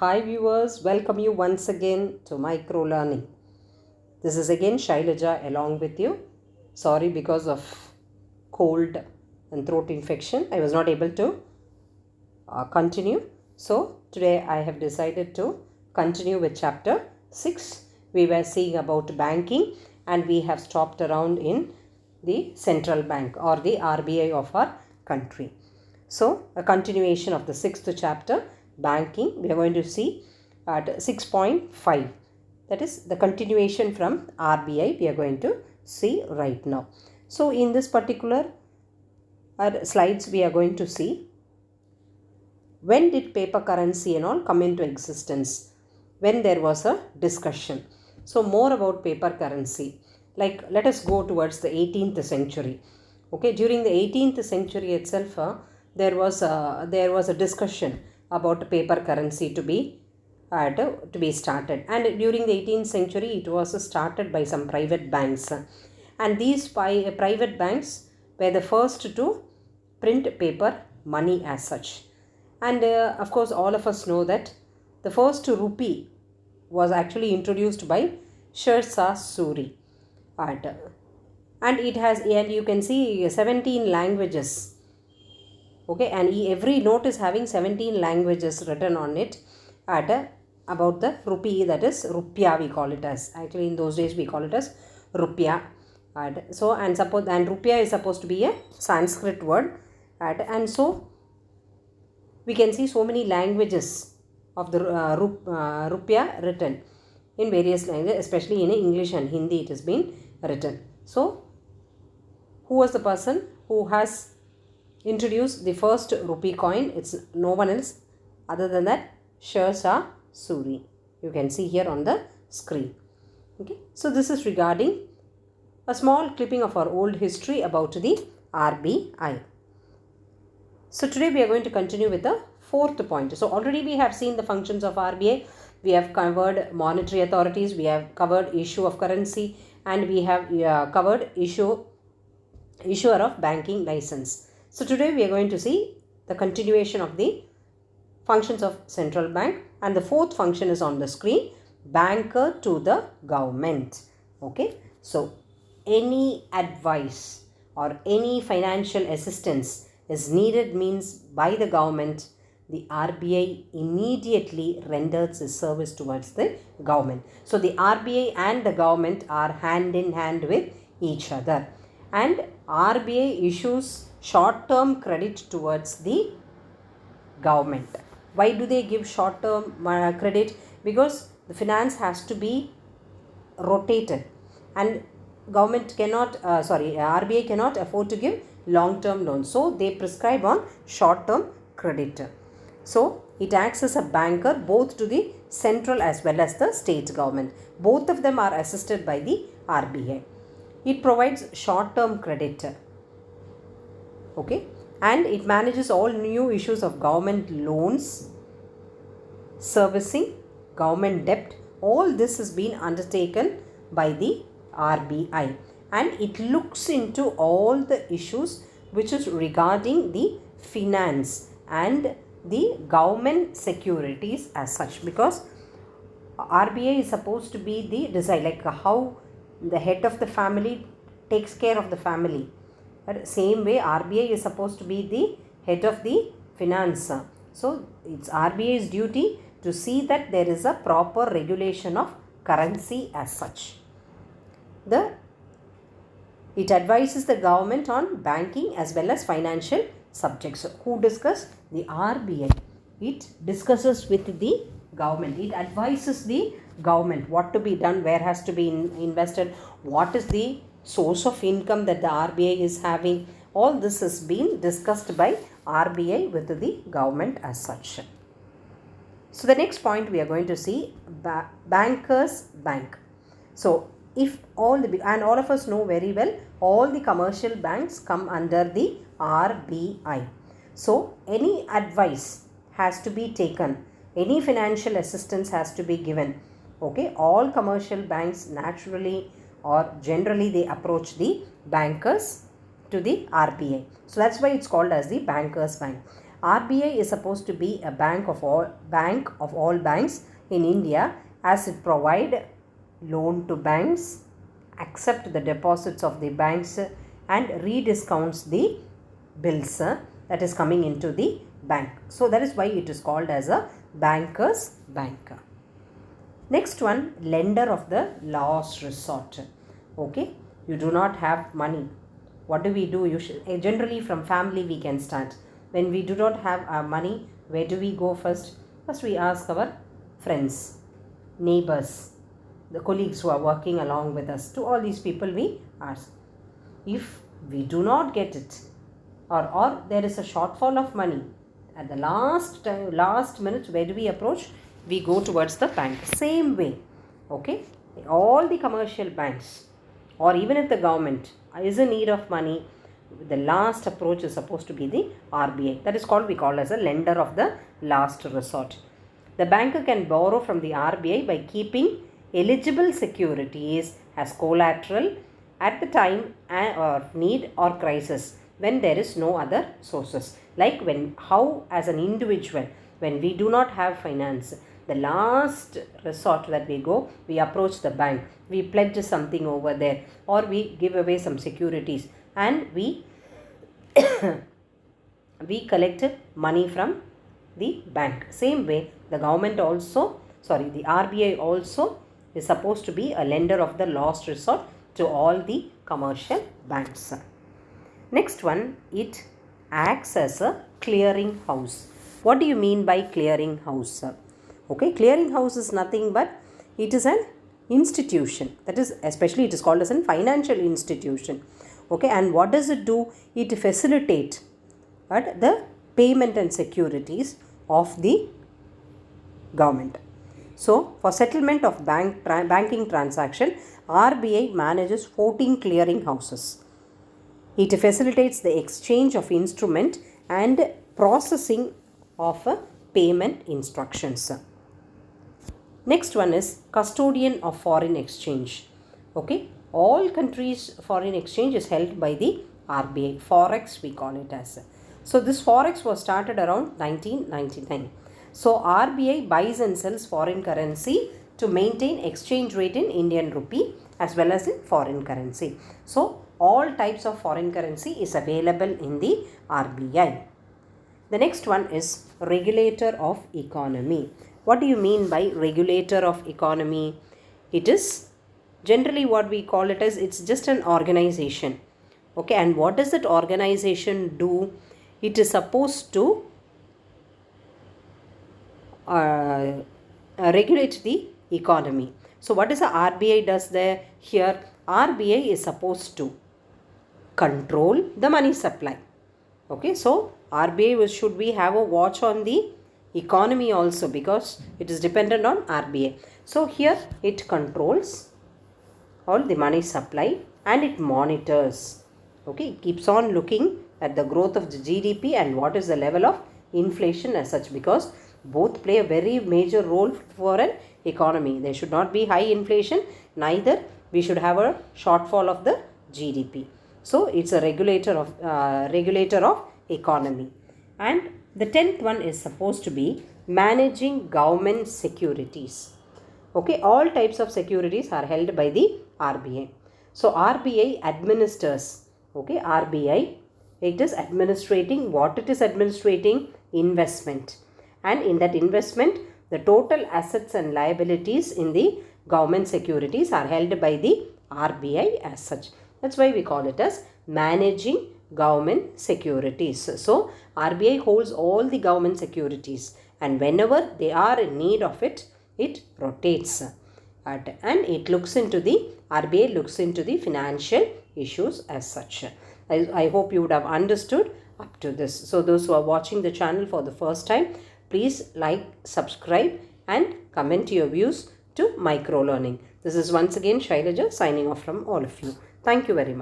Hi viewers, welcome you once again to Micro Learning. This is again Shailaja along with you. Sorry, because of cold and throat infection, I was not able to continue. So today I have decided to continue with chapter 6. We were seeing about banking and we have stopped around in the central bank or the RBI of our country. So a continuation of the 6th chapter, banking, we are going to see at 6.5. That is the continuation from RBI we are going to see right now. So in this particular slides we are going to see when did paper currency and all come into existence, when there was a discussion. So more about paper currency. Like let us go towards the 18th century. Okay, during the 18th century itself, there was a discussion about paper currency to be started, and during the 18th century it was started by some private banks, and these private banks were the first to print paper money as such. And of course all of us know that the first rupee was actually introduced by Shershah Suri, and it has, and you can see 17 languages. Okay, and every note is having 17 languages written on it about the rupee, that is rupiah we call it as. Actually in those days we call it as rupiah. So and rupiah is supposed to be a Sanskrit word, and so we can see so many languages of the rupiah written in various languages, especially in English and Hindi it has been written. So who was the person who has introduced the first rupee coin? It's no one else other than that Shershah Suri. You can see here on the screen. Okay, so this is regarding a small clipping of our old history about the RBI. So today we are going to continue with the fourth point. So already we have seen the functions of RBI. We have covered monetary authorities, we have covered issue of currency, and we have covered issuer of banking license. So today we are going to see the continuation of the functions of central bank, and the fourth function is on the screen, banker to the government. Okay, so any advice or any financial assistance is needed means by the government, the RBI immediately renders its service towards the government. So the RBI and the government are hand in hand with each other, and RBI issues short-term credit towards the government. Why do they give short-term credit? Because the finance has to be rotated, and government cannot, RBI cannot afford to give long-term loans. So they prescribe on short-term credit. So it acts as a banker both to the central as well as the state government. Both of them are assisted by the RBI. It provides short-term credit. Okay, and it manages all new issues of government loans, servicing, government debt. All this has been undertaken by the RBI, and it looks into all the issues which is regarding the finance and the government securities as such, because RBI is supposed to be the design, like how the head of the family takes care of the family. But same way RBI is supposed to be the head of the finance. So it's RBI's duty to see that there is a proper regulation of currency as such. It advises the government on banking as well as financial subjects. So who discuss? The RBI. It discusses with the government. It advises the government what to be done, where has to be invested, what is the source of income that the RBI is having. All this has been discussed by RBI with the government as such. So the next point we are going to see, bankers bank. So if all of us know very well, all the commercial banks come under the RBI. So any advice has to be taken, any financial assistance has to be given. Okay, all commercial banks naturally or generally they approach the bankers to the RBI. So that's why it's called as the bankers bank. RBI is supposed to be a bank of all banks in India, as it provide loan to banks, accept the deposits of the banks, and rediscounts the bills that is coming into the bank. So that is why it is called as a banker's bank. Next one, lender of the last resort. Okay, you do not have money. What do we do? Generally from family we can start. When we do not have money, where do we go first? First we ask our friends, neighbors, the colleagues who are working along with us. To all these people we ask. If we do not get it, or there is a shortfall of money, at the last minute, where do we approach? We go towards the bank. Same way, okay, all the commercial banks, or even if the government is in need of money, the last approach is supposed to be the RBI. That is called, we call as a lender of the last resort. The banker can borrow from the RBI by keeping eligible securities as collateral at the time of need or crisis, when there is no other sources. Like how as an individual, when we do not have finance, the last resort that we go, we approach the bank, we pledge something over there, or we give away some securities, and we we collect money from the bank. Same way, the government also, the RBI also is supposed to be a lender of the last resort to all the commercial banks. Next one, it acts as a clearing house. What do you mean by clearing house? Okay, clearing house is nothing but it is an institution. That is, especially it is called as a financial institution. Okay, and what does it do? It facilitates the payment and securities of the government. So, for settlement of banking transaction, RBI manages 14 clearing houses. It facilitates the exchange of instrument and processing of payment instructions. Next one is custodian of foreign exchange. Okay, all countries' foreign exchange is held by the RBI. Forex we call it as. So this forex was started around 1999. So RBI buys and sells foreign currency to maintain exchange rate in Indian rupee as well as in foreign currency. So all types of foreign currency is available in the RBI. The next one is regulator of economy. What do you mean by regulator of economy? It is generally what we call it as, it's just an organization. Okay, and what does that organization do? It is supposed to regulate the economy. So what is the RBI does there? Here RBI is supposed to control the money supply. Okay, so RBI should we have a watch on the economy also, because it is dependent on RBI. So here it controls all the money supply and it monitors. Okay, it keeps on looking at the growth of the GDP and what is the level of inflation as such, because both play a very major role for an economy. There should not be high inflation, neither we should have a shortfall of the GDP. So it's a regulator of economy. And the 10th one is supposed to be managing government securities. Okay, all types of securities are held by the RBI. So RBI administers. Okay, RBI, it is administrating, what it is administrating? Investment. And in that investment, the total assets and liabilities in the government securities are held by the RBI as such. That's why we call it as managing government securities. So RBI holds all the government securities, and whenever they are in need of it, it rotates. And it looks into the, RBI looks into the financial issues as such. I hope you would have understood up to this. So those who are watching the channel for the first time, please like, subscribe and comment your views to micro learning. This is once again Shailaja signing off from all of you. Thank you very much.